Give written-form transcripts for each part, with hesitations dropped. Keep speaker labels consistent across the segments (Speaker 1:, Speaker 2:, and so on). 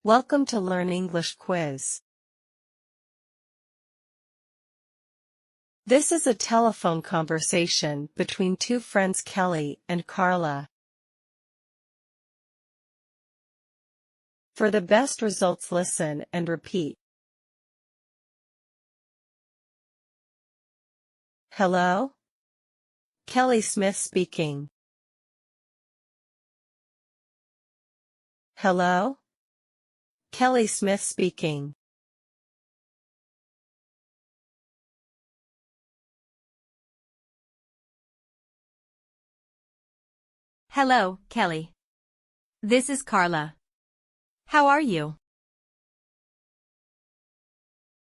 Speaker 1: Welcome to Learn English Quiz. This is a telephone conversation between two friends Kelly and Carla. For the best results, listen and repeat. Hello? Kelly Smith speaking. Hello? Kelly Smith speaking.
Speaker 2: Hello, Kelly. This is Carla. How are you?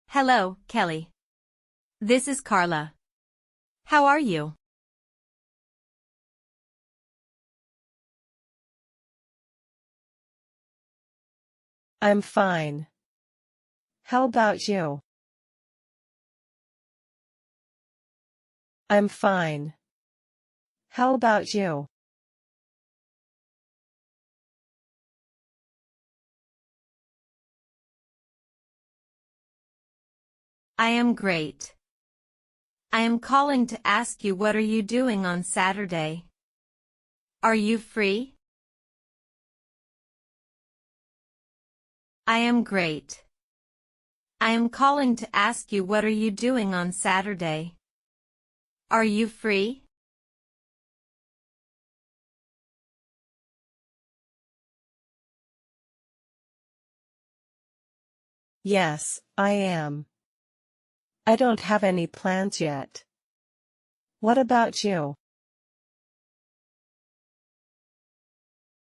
Speaker 2: Hello, Kelly. This is Carla. How are you?
Speaker 1: I'm fine. How about you? I'm fine. How about you?
Speaker 2: I am great. I am calling to ask you, what are you doing on Saturday? Are you free? I am great. I am calling to ask you, what are you doing on Saturday? Are you free?
Speaker 1: Yes, I am. I don't have any plans yet. What about you?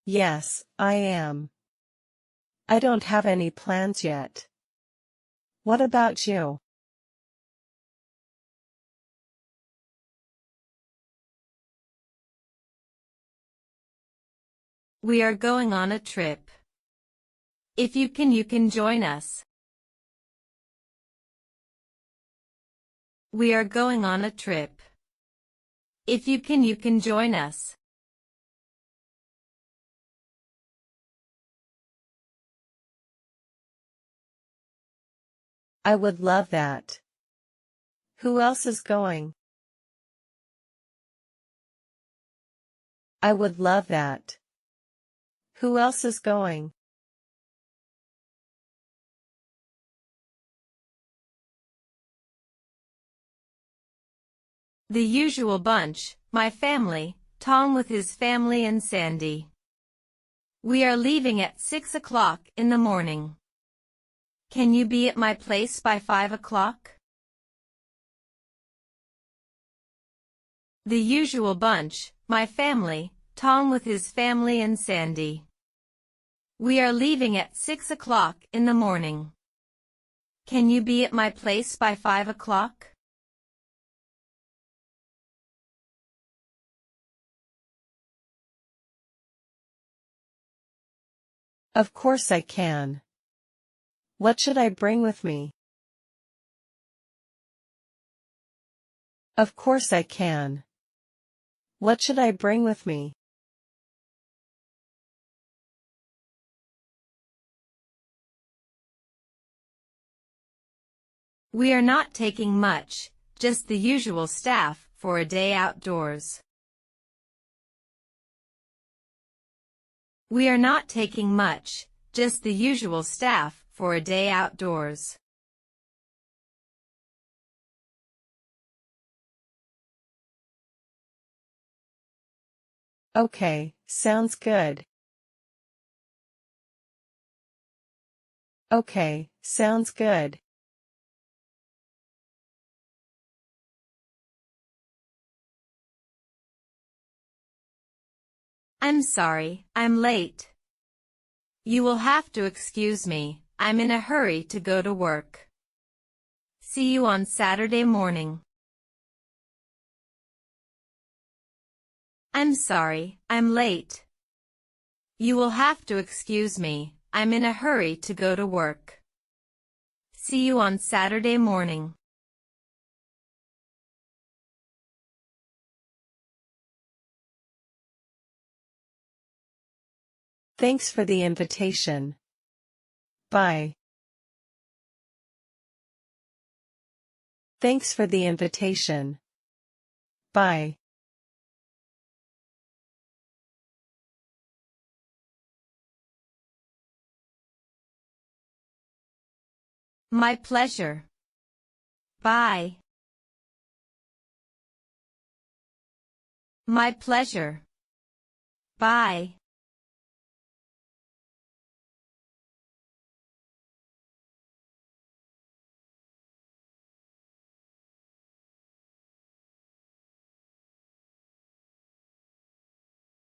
Speaker 1: Yes, I am. I don't have any plans yet. What about you?
Speaker 2: We are going on a trip. If you can join us. We are going on a trip. If you can join us.
Speaker 1: I would love that. Who else is going? I would love that. Who else is going?
Speaker 2: The usual bunch, my family, Tom with his family and Sandy. We are leaving at 6 o'clock in the morning. Can you be at my place by 5 o'clock? The usual bunch, my family, Tom with his family and Sandy. We are leaving at 6 o'clock in the morning. Can you be at my place by 5 o'clock?
Speaker 1: Of course I can. What should I bring with me? Of course I can. What should I bring with me?
Speaker 2: We are not taking much, just the usual staff for a day outdoors. We are not taking much, just the usual staff for a day outdoors.
Speaker 1: Okay, sounds good. Okay, sounds good.
Speaker 2: I'm sorry, I'm late. You will have to excuse me, I'm in a hurry to go to work. See you on Saturday morning. I'm sorry, I'm late. You will have to excuse me, I'm in a hurry to go to work. See you on Saturday morning.
Speaker 1: Thanks for the invitation. Bye. Thanks for the invitation. Bye.
Speaker 2: My pleasure. Bye. My pleasure. Bye.